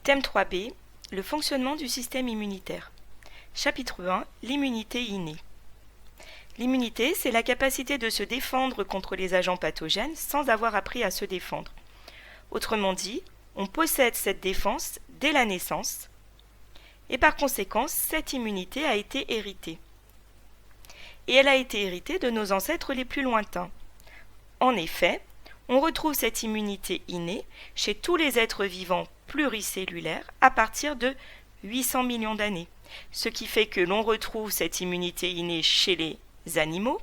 Thème 3b, le fonctionnement du système immunitaire. Chapitre 1, l'immunité innée. L'immunité, c'est la capacité de se défendre contre les agents pathogènes sans avoir appris à se défendre. Autrement dit, on possède cette défense dès la naissance et par conséquent, cette immunité a été héritée. Et elle a été héritée de nos ancêtres les plus lointains. En effet, on retrouve cette immunité innée chez tous les êtres vivants pluricellulaires à partir de 800 millions d'années, ce qui fait que l'on retrouve cette immunité innée chez les animaux,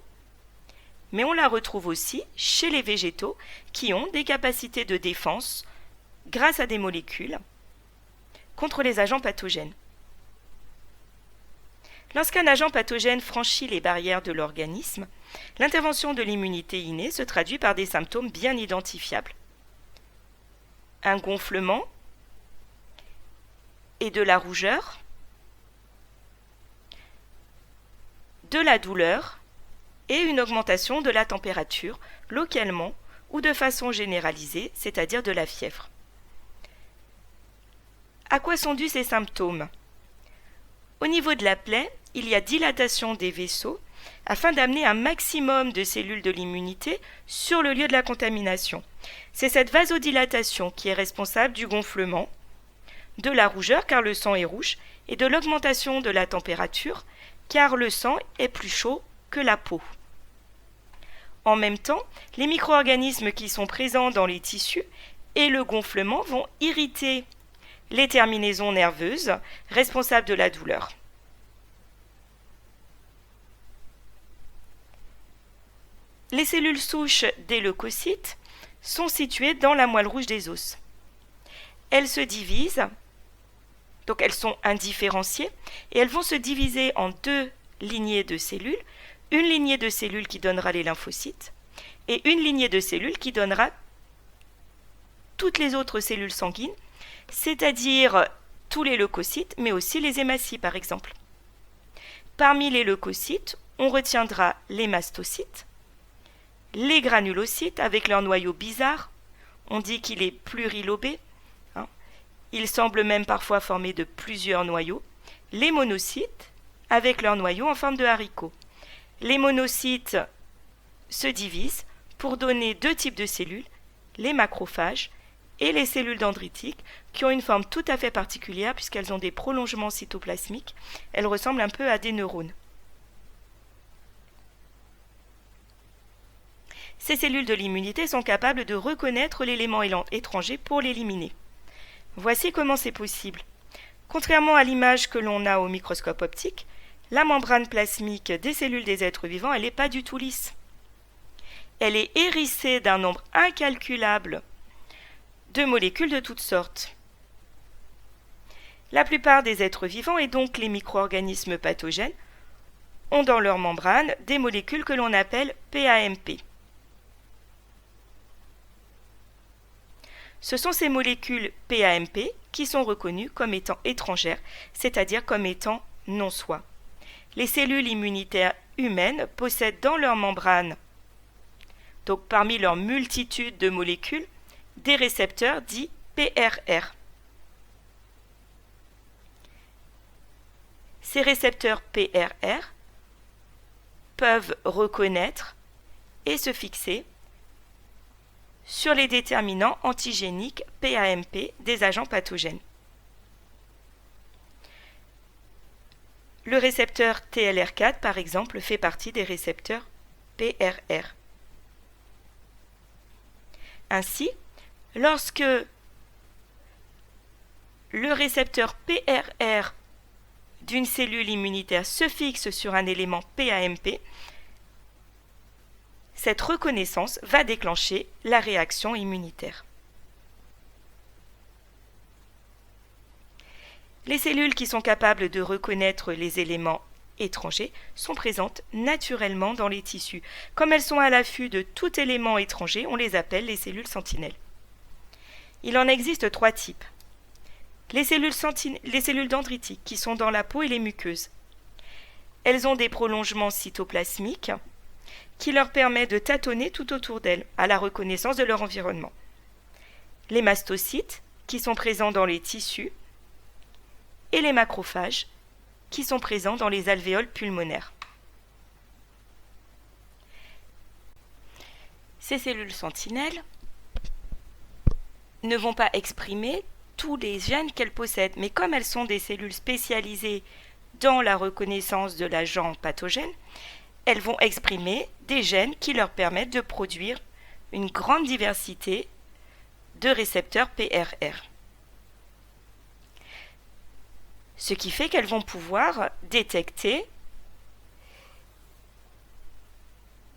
mais on la retrouve aussi chez les végétaux qui ont des capacités de défense grâce à des molécules contre les agents pathogènes. Lorsqu'un agent pathogène franchit les barrières de l'organisme, l'intervention de l'immunité innée se traduit par des symptômes bien identifiables. Un gonflement et de la rougeur, de la douleur et une augmentation de la température localement ou de façon généralisée, c'est-à-dire de la fièvre. À quoi sont dus ces symptômes ? Au niveau de la plaie, il y a dilatation des vaisseaux afin d'amener un maximum de cellules de l'immunité sur le lieu de la contamination. C'est cette vasodilatation qui est responsable du gonflement, de la rougeur car le sang est rouge et de l'augmentation de la température car le sang est plus chaud que la peau. En même temps, les micro-organismes qui sont présents dans les tissus et le gonflement vont irriter les terminaisons nerveuses responsables de la douleur. Les cellules souches des leucocytes sont situées dans la moelle rouge des os. Elles se divisent, donc elles sont indifférenciées, et elles vont se diviser en deux lignées de cellules, une lignée de cellules qui donnera les lymphocytes, et une lignée de cellules qui donnera toutes les autres cellules sanguines, c'est-à-dire tous les leucocytes, mais aussi les hématies par exemple. Parmi les leucocytes, on retiendra les mastocytes, les granulocytes avec leur noyau bizarre, on dit qu'il est plurilobé, il semble même parfois formé de plusieurs noyaux, les monocytes avec leur noyau en forme de haricot. Les monocytes se divisent pour donner deux types de cellules, les macrophages et les cellules dendritiques qui ont une forme tout à fait particulière puisqu'elles ont des prolongements cytoplasmiques. Elles ressemblent un peu à des neurones. Ces cellules de l'immunité sont capables de reconnaître l'élément étranger pour l'éliminer. Voici comment c'est possible. Contrairement à l'image que l'on a au microscope optique, la membrane plasmique des cellules des êtres vivants, elle n'est pas du tout lisse. Elle est hérissée d'un nombre incalculable de molécules de toutes sortes. La plupart des êtres vivants, et donc les micro-organismes pathogènes, ont dans leur membrane des molécules que l'on appelle PAMP. Ce sont ces molécules PAMP qui sont reconnues comme étant étrangères, c'est-à-dire comme étant non-soi. Les cellules immunitaires humaines possèdent dans leur membrane, donc parmi leur multitude de molécules, des récepteurs dits PRR. Ces récepteurs PRR peuvent reconnaître et se fixer sur les déterminants antigéniques PAMP des agents pathogènes. Le récepteur TLR4, par exemple, fait partie des récepteurs PRR. Ainsi, lorsque le récepteur PRR d'une cellule immunitaire se fixe sur un élément PAMP, cette reconnaissance va déclencher la réaction immunitaire. Les cellules qui sont capables de reconnaître les éléments étrangers sont présentes naturellement dans les tissus. Comme elles sont à l'affût de tout élément étranger, on les appelle les cellules sentinelles. Il en existe trois types. Les cellules dendritiques qui sont dans la peau et les muqueuses. Elles ont des prolongements cytoplasmiques qui leur permet de tâtonner tout autour d'elles à la reconnaissance de leur environnement. Les mastocytes qui sont présents dans les tissus, et les macrophages, qui sont présents dans les alvéoles pulmonaires. Ces cellules sentinelles ne vont pas exprimer tous les gènes qu'elles possèdent, mais comme elles sont des cellules spécialisées dans la reconnaissance de l'agent pathogène, elles vont exprimer des gènes qui leur permettent de produire une grande diversité de récepteurs PRR. Ce qui fait qu'elles vont pouvoir détecter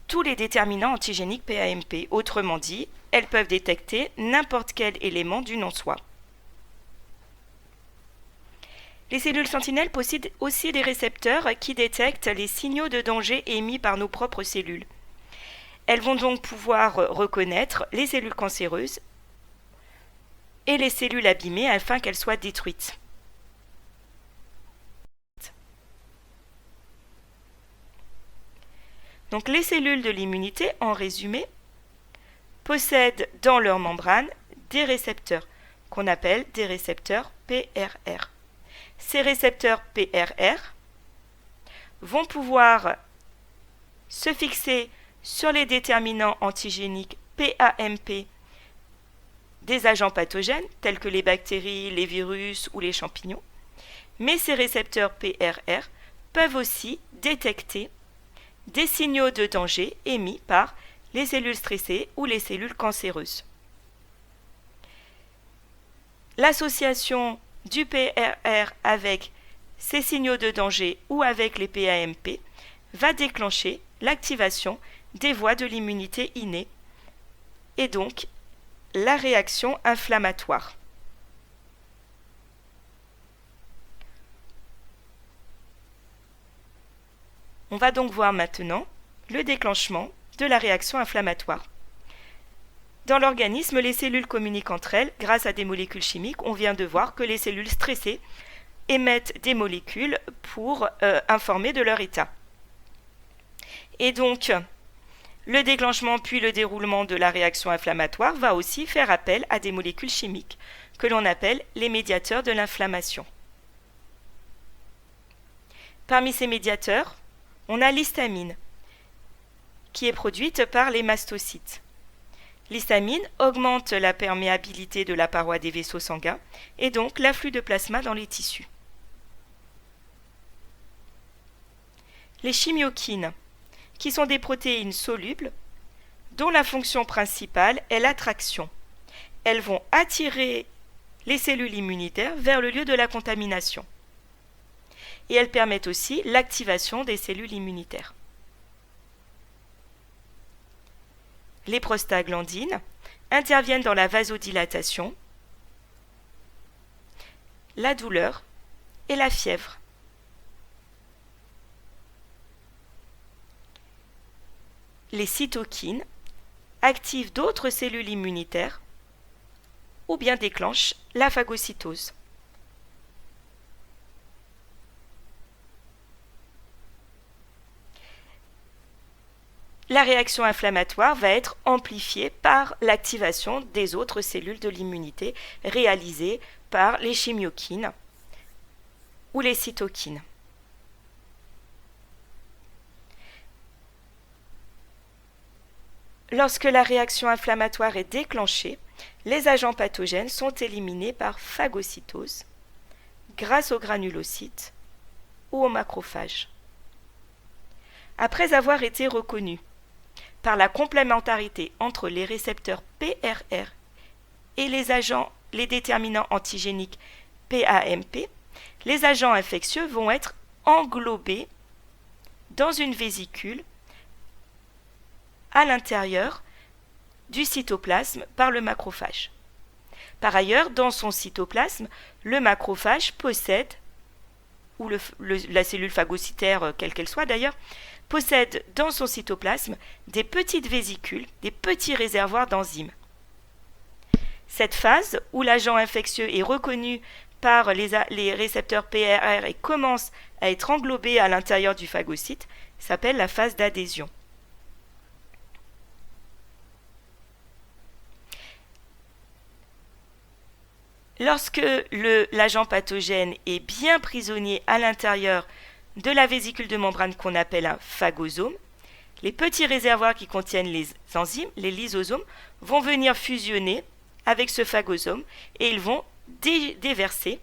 tous les déterminants antigéniques PAMP. Autrement dit, elles peuvent détecter n'importe quel élément du non-soi. Les cellules sentinelles possèdent aussi des récepteurs qui détectent les signaux de danger émis par nos propres cellules. Elles vont donc pouvoir reconnaître les cellules cancéreuses et les cellules abîmées afin qu'elles soient détruites. Donc les cellules de l'immunité, en résumé, possèdent dans leur membrane des récepteurs qu'on appelle des récepteurs PRR. Ces récepteurs PRR vont pouvoir se fixer sur les déterminants antigéniques PAMP des agents pathogènes tels que les bactéries, les virus ou les champignons. Mais ces récepteurs PRR peuvent aussi détecter des signaux de danger émis par les cellules stressées ou les cellules cancéreuses. L'association du PRR avec ces signaux de danger ou avec les PAMP va déclencher l'activation des voies de l'immunité innée et donc la réaction inflammatoire. On va donc voir maintenant le déclenchement de la réaction inflammatoire. Dans l'organisme, les cellules communiquent entre elles grâce à des molécules chimiques. On vient de voir que les cellules stressées émettent des molécules pour informer de leur état. Et donc, le déclenchement puis le déroulement de la réaction inflammatoire va aussi faire appel à des molécules chimiques que l'on appelle les médiateurs de l'inflammation. Parmi ces médiateurs, on a l'histamine, qui est produite par les mastocytes. L'histamine augmente la perméabilité de la paroi des vaisseaux sanguins et donc l'afflux de plasma dans les tissus. Les chimiokines, qui sont des protéines solubles dont la fonction principale est l'attraction. Elles vont attirer les cellules immunitaires vers le lieu de la contamination. Et elles permettent aussi l'activation des cellules immunitaires. Les prostaglandines interviennent dans la vasodilatation, la douleur et la fièvre. Les cytokines activent d'autres cellules immunitaires ou bien déclenchent la phagocytose. La réaction inflammatoire va être amplifiée par l'activation des autres cellules de l'immunité réalisée par les chimiokines ou les cytokines. Lorsque la réaction inflammatoire est déclenchée, les agents pathogènes sont éliminés par phagocytose grâce aux granulocytes ou aux macrophages. Après avoir été reconnus par la complémentarité entre les récepteurs PRR et les déterminants antigéniques PAMP, les agents infectieux vont être englobés dans une vésicule à l'intérieur du cytoplasme par le macrophage. Par ailleurs, dans son cytoplasme, le macrophage possède, ou la cellule phagocytaire, quelle qu'elle soit d'ailleurs, possède dans son cytoplasme des petites vésicules, des petits réservoirs d'enzymes. Cette phase, où l'agent infectieux est reconnu par les récepteurs PRR et commence à être englobé à l'intérieur du phagocyte, s'appelle la phase d'adhésion. Lorsque l'agent pathogène est bien prisonnier à l'intérieur de la vésicule de membrane qu'on appelle un phagosome, les petits réservoirs qui contiennent les enzymes, les lysosomes, vont venir fusionner avec ce phagosome et ils vont déverser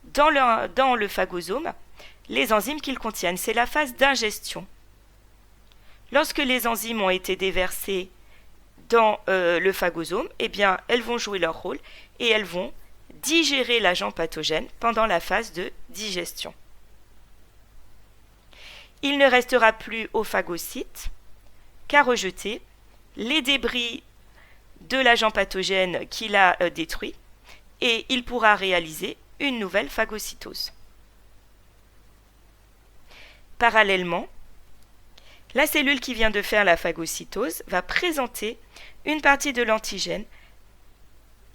dans le phagosome les enzymes qu'ils contiennent. C'est la phase d'ingestion. Lorsque les enzymes ont été déversées dans le phagosome, eh bien, elles vont jouer leur rôle et elles vont digérer l'agent pathogène pendant la phase de digestion. Il ne restera plus au phagocyte qu'à rejeter les débris de l'agent pathogène qu'il a détruit et il pourra réaliser une nouvelle phagocytose. Parallèlement, la cellule qui vient de faire la phagocytose va présenter une partie de l'antigène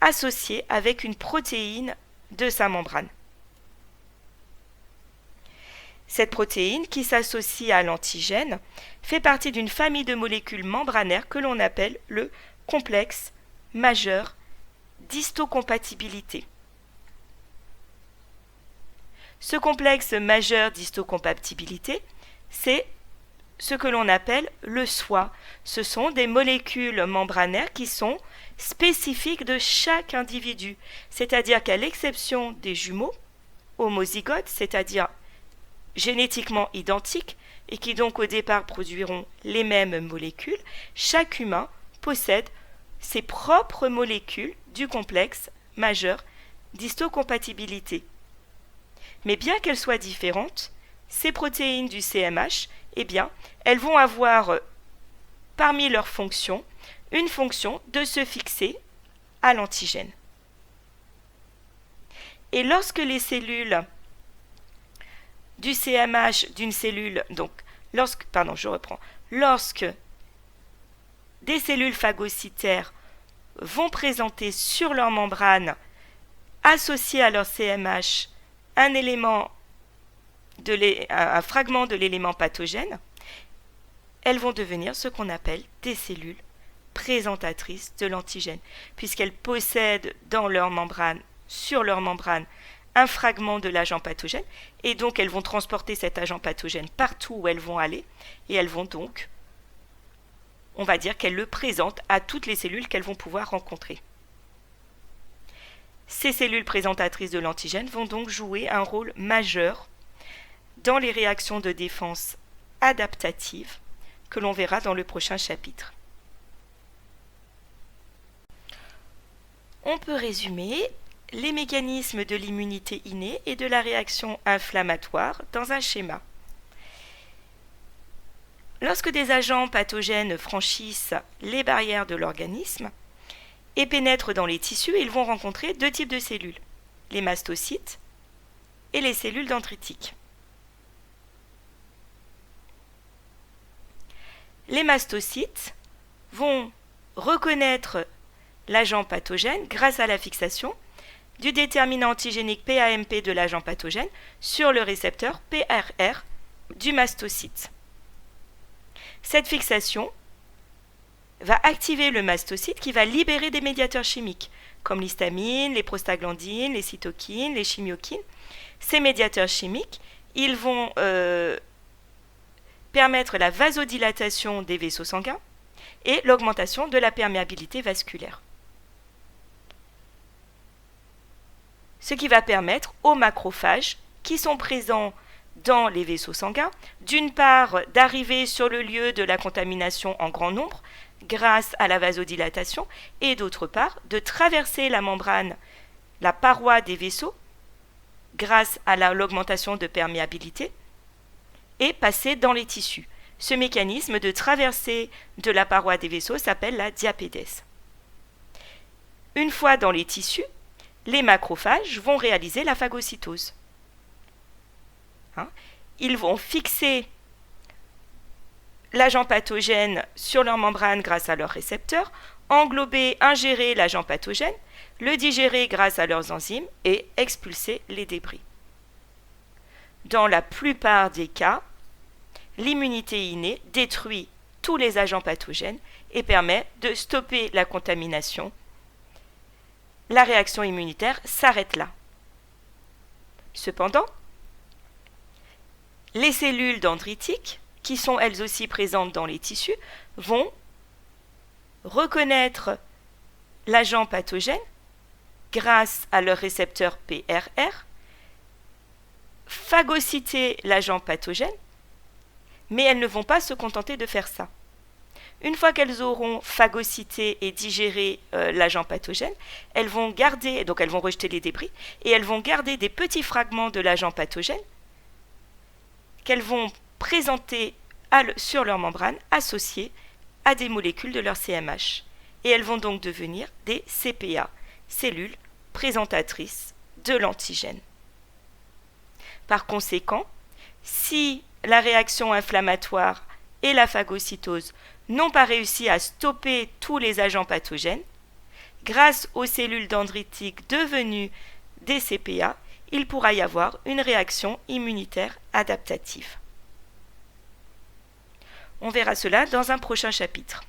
associée avec une protéine de sa membrane. Cette protéine qui s'associe à l'antigène fait partie d'une famille de molécules membranaires que l'on appelle le complexe majeur d'histocompatibilité. Ce complexe majeur d'histocompatibilité, c'est ce que l'on appelle le soi. Ce sont des molécules membranaires qui sont spécifiques de chaque individu, c'est-à-dire qu'à l'exception des jumeaux homozygotes, c'est-à-dire génétiquement identiques et qui donc au départ produiront les mêmes molécules, chaque humain possède ses propres molécules du complexe majeur d'histocompatibilité. Mais bien qu'elles soient différentes, ces protéines du CMH, eh bien, elles vont avoir parmi leurs fonctions une fonction de se fixer à l'antigène. Et lorsque les cellules du CMH d'une cellule, lorsque des cellules phagocytaires vont présenter sur leur membrane, associé à leur CMH, un fragment de l'élément pathogène, elles vont devenir ce qu'on appelle des cellules présentatrices de l'antigène, puisqu'elles possèdent sur leur membrane, un fragment de l'agent pathogène, et donc elles vont transporter cet agent pathogène partout où elles vont aller, et elles vont donc, on va dire qu'elles le présentent à toutes les cellules qu'elles vont pouvoir rencontrer. Ces cellules présentatrices de l'antigène vont donc jouer un rôle majeur dans les réactions de défense adaptative que l'on verra dans le prochain chapitre. On peut résumer les mécanismes de l'immunité innée et de la réaction inflammatoire dans un schéma. Lorsque des agents pathogènes franchissent les barrières de l'organisme et pénètrent dans les tissus, ils vont rencontrer deux types de cellules, les mastocytes et les cellules dendritiques. Les mastocytes vont reconnaître l'agent pathogène grâce à la fixation du déterminant antigénique PAMP de l'agent pathogène sur le récepteur PRR du mastocyte. Cette fixation va activer le mastocyte qui va libérer des médiateurs chimiques comme l'histamine, les prostaglandines, les cytokines, les chimiokines. Ces médiateurs chimiques, ils vont permettre la vasodilatation des vaisseaux sanguins et l'augmentation de la perméabilité vasculaire. Ce qui va permettre aux macrophages qui sont présents dans les vaisseaux sanguins, d'une part d'arriver sur le lieu de la contamination en grand nombre grâce à la vasodilatation et d'autre part de traverser la membrane, la paroi des vaisseaux grâce à l'augmentation de perméabilité et passer dans les tissus. Ce mécanisme de traversée de la paroi des vaisseaux s'appelle la diapédèse. Une fois dans les tissus, les macrophages vont réaliser la phagocytose. Ils vont fixer l'agent pathogène sur leur membrane grâce à leurs récepteurs, englober, ingérer l'agent pathogène, le digérer grâce à leurs enzymes et expulser les débris. Dans la plupart des cas, l'immunité innée détruit tous les agents pathogènes et permet de stopper la contamination la réaction immunitaire s'arrête là. Cependant, les cellules dendritiques, qui sont elles aussi présentes dans les tissus, vont reconnaître l'agent pathogène grâce à leur récepteur PRR, phagocyter l'agent pathogène, mais elles ne vont pas se contenter de faire ça. Une fois qu'elles auront phagocyté et digéré l'agent pathogène, elles vont garder, donc elles vont rejeter les débris, et elles vont garder des petits fragments de l'agent pathogène qu'elles vont présenter sur leur membrane associés à des molécules de leur CMH. Et elles vont donc devenir des CPA, cellules présentatrices de l'antigène. Par conséquent, si la réaction inflammatoire et la phagocytose n'ont pas réussi à stopper tous les agents pathogènes, grâce aux cellules dendritiques devenues des CPA, il pourra y avoir une réaction immunitaire adaptative. On verra cela dans un prochain chapitre.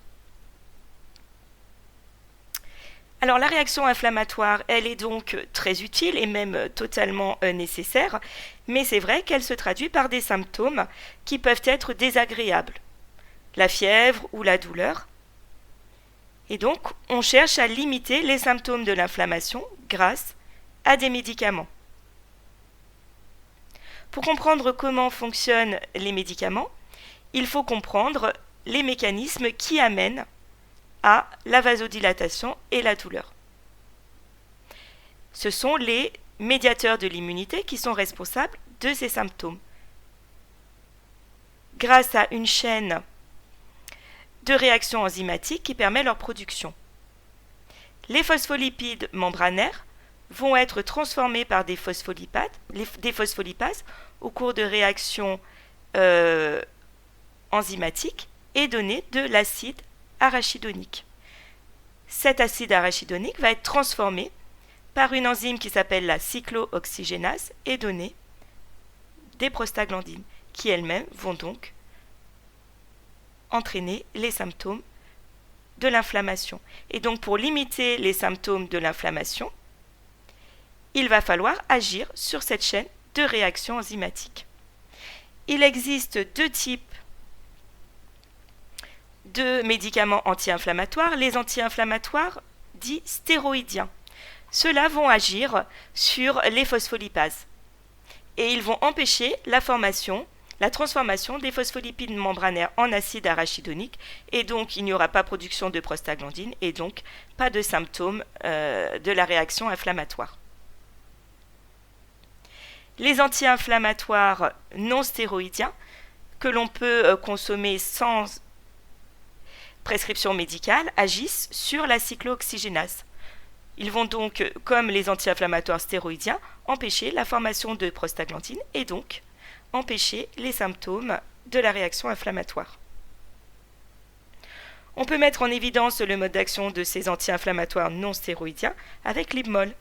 Alors la réaction inflammatoire, elle est donc très utile et même totalement nécessaire, mais c'est vrai qu'elle se traduit par des symptômes qui peuvent être désagréables, la fièvre ou la douleur. Et donc on cherche à limiter les symptômes de l'inflammation grâce à des médicaments. Pour comprendre comment fonctionnent les médicaments, il faut comprendre les mécanismes qui amènent à la vasodilatation et la douleur. Ce sont les médiateurs de l'immunité qui sont responsables de ces symptômes. Grâce à une chaîne de réactions enzymatiques qui permet leur production. Les phospholipides membranaires vont être transformés par des phospholipases au cours de réactions enzymatiques et donner de l'acide arachidonique. Cet acide arachidonique va être transformé par une enzyme qui s'appelle la cyclooxygénase et donner des prostaglandines qui elles-mêmes vont donc entraîner les symptômes de l'inflammation. Et donc pour limiter les symptômes de l'inflammation, il va falloir agir sur cette chaîne de réactions enzymatiques. Il existe deux types de médicaments anti-inflammatoires, les anti-inflammatoires dits stéroïdiens. Ceux-là vont agir sur les phospholipases et ils vont empêcher la transformation des phospholipides membranaires en acide arachidonique et donc il n'y aura pas production de prostaglandine et donc pas de symptômes de la réaction inflammatoire. Les anti-inflammatoires non stéroïdiens que l'on peut consommer sans prescription médicale agissent sur la cyclooxygénase. Ils vont donc, comme les anti-inflammatoires stéroïdiens, empêcher la formation de prostaglandine et donc empêcher les symptômes de la réaction inflammatoire. On peut mettre en évidence le mode d'action de ces anti-inflammatoires non stéroïdiens avec l'Ibmol.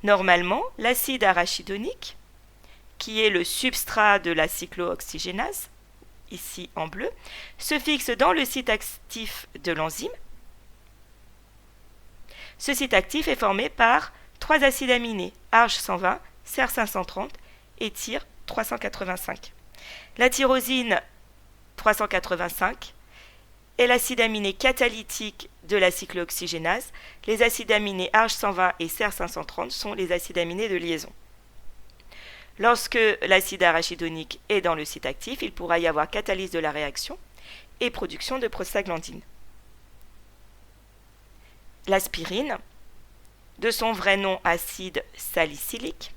Normalement, l'acide arachidonique, qui est le substrat de la cyclooxygénase, ici en bleu, se fixe dans le site actif de l'enzyme. Ce site actif est formé par 3 acides aminés, ARG120, SER530 et TYR385. La tyrosine 385 est l'acide aminé catalytique de la cyclooxygénase. Les acides aminés ARG120 et SER530 sont les acides aminés de liaison. Lorsque l'acide arachidonique est dans le site actif, il pourra y avoir catalyse de la réaction et production de prostaglandine. L'aspirine, de son vrai nom acide salicylique,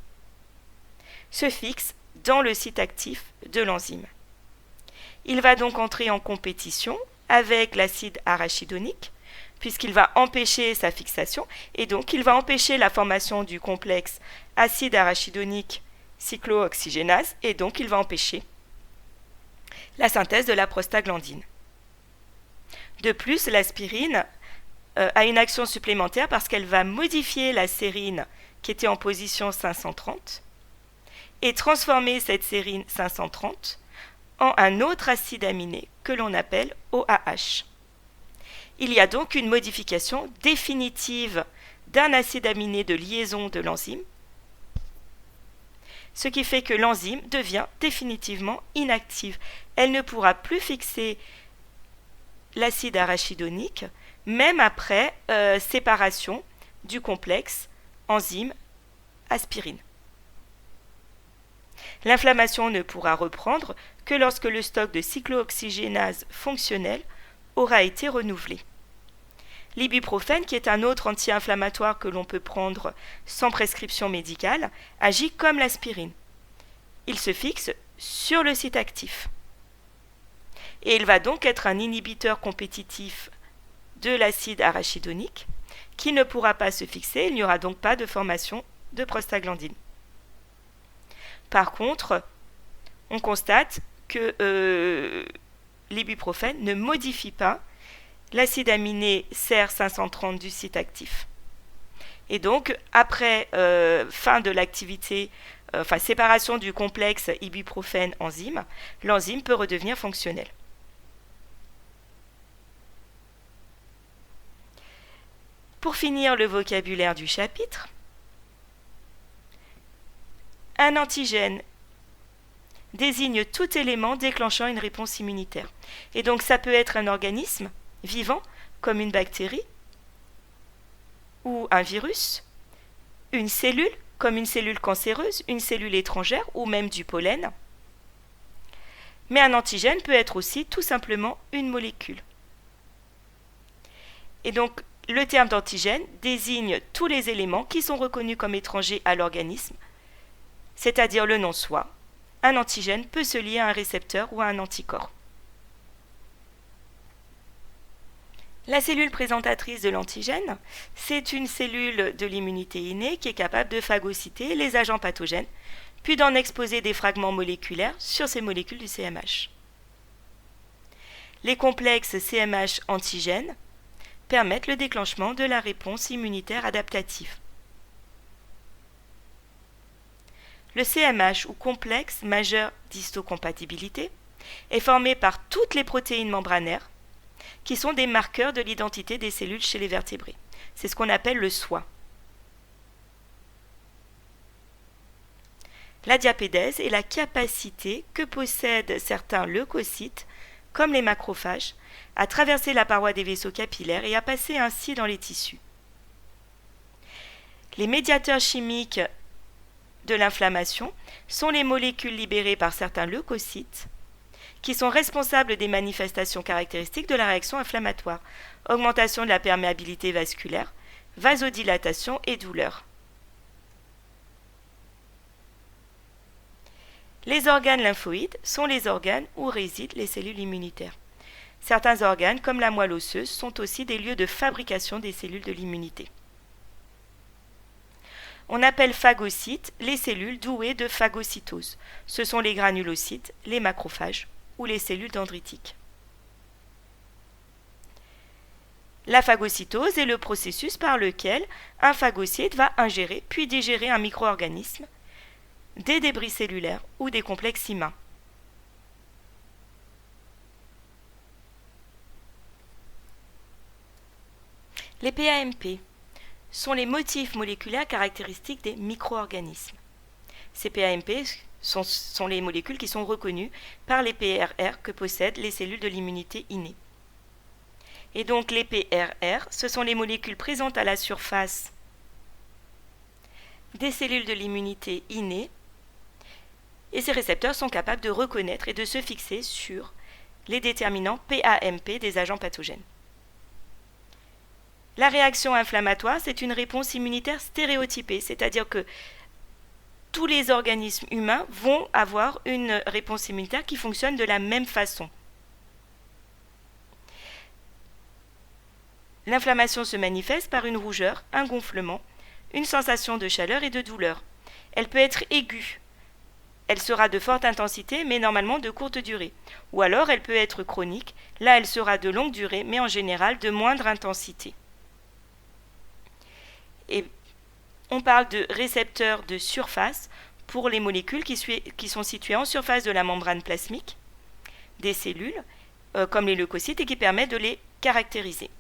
se fixe dans le site actif de l'enzyme. Il va donc entrer en compétition avec l'acide arachidonique puisqu'il va empêcher sa fixation et donc il va empêcher la formation du complexe acide arachidonique cyclooxygénase et donc il va empêcher la synthèse de la prostaglandine. De plus, l'aspirine a une action supplémentaire parce qu'elle va modifier la sérine qui était en position 530 et transformer cette sérine 530 en un autre acide aminé que l'on appelle OAH. Il y a donc une modification définitive d'un acide aminé de liaison de l'enzyme, ce qui fait que l'enzyme devient définitivement inactive. Elle ne pourra plus fixer l'acide arachidonique, même après séparation du complexe enzyme-aspirine. L'inflammation ne pourra reprendre que lorsque le stock de cyclooxygénase fonctionnel aura été renouvelé. L'ibuprofène, qui est un autre anti-inflammatoire que l'on peut prendre sans prescription médicale, agit comme l'aspirine. Il se fixe sur le site actif. Et il va donc être un inhibiteur compétitif de l'acide arachidonique qui ne pourra pas se fixer, il n'y aura donc pas de formation de prostaglandine. Par contre, on constate que l'ibuprofène ne modifie pas l'acide aminé CR530 du site actif. Et donc, après fin de l'activité, séparation du complexe ibuprofène-enzyme, l'enzyme peut redevenir fonctionnelle. Pour finir le vocabulaire du chapitre, un antigène désigne tout élément déclenchant une réponse immunitaire. Et donc ça peut être un organisme vivant, comme une bactérie ou un virus, une cellule, comme une cellule cancéreuse, une cellule étrangère ou même du pollen. Mais un antigène peut être aussi tout simplement une molécule. Et donc le terme d'antigène désigne tous les éléments qui sont reconnus comme étrangers à l'organisme, c'est-à-dire le non-soi. Un antigène peut se lier à un récepteur ou à un anticorps. La cellule présentatrice de l'antigène, c'est une cellule de l'immunité innée qui est capable de phagocyter les agents pathogènes, puis d'en exposer des fragments moléculaires sur ces molécules du CMH. Les complexes CMH antigènes permettent le déclenchement de la réponse immunitaire adaptative. Le CMH, ou complexe majeur d'histocompatibilité, est formé par toutes les protéines membranaires qui sont des marqueurs de l'identité des cellules chez les vertébrés. C'est ce qu'on appelle le soi. La diapédèse est la capacité que possèdent certains leucocytes, comme les macrophages, à traverser la paroi des vaisseaux capillaires et à passer ainsi dans les tissus. Les médiateurs chimiques de l'inflammation sont les molécules libérées par certains leucocytes qui sont responsables des manifestations caractéristiques de la réaction inflammatoire, augmentation de la perméabilité vasculaire, vasodilatation et douleur. Les organes lymphoïdes sont les organes où résident les cellules immunitaires. Certains organes, comme la moelle osseuse, sont aussi des lieux de fabrication des cellules de l'immunité. On appelle phagocytes les cellules douées de phagocytose. Ce sont les granulocytes, les macrophages ou les cellules dendritiques. La phagocytose est le processus par lequel un phagocyte va ingérer puis digérer un micro-organisme, des débris cellulaires ou des complexes humains. Les PAMP sont les motifs moléculaires caractéristiques des micro-organismes. Ces PAMP sont les molécules qui sont reconnues par les PRR que possèdent les cellules de l'immunité innée. Et donc les PRR, ce sont les molécules présentes à la surface des cellules de l'immunité innée, et ces récepteurs sont capables de reconnaître et de se fixer sur les déterminants PAMP des agents pathogènes. La réaction inflammatoire, c'est une réponse immunitaire stéréotypée, c'est-à-dire que tous les organismes humains vont avoir une réponse immunitaire qui fonctionne de la même façon. L'inflammation se manifeste par une rougeur, un gonflement, une sensation de chaleur et de douleur. Elle peut être aiguë. Elle sera de forte intensité, mais normalement de courte durée. Ou alors elle peut être chronique. Là, elle sera de longue durée, mais en général de moindre intensité. Et on parle de récepteurs de surface pour les molécules qui sont situées en surface de la membrane plasmique des cellules, comme les leucocytes, et qui permettent de les caractériser.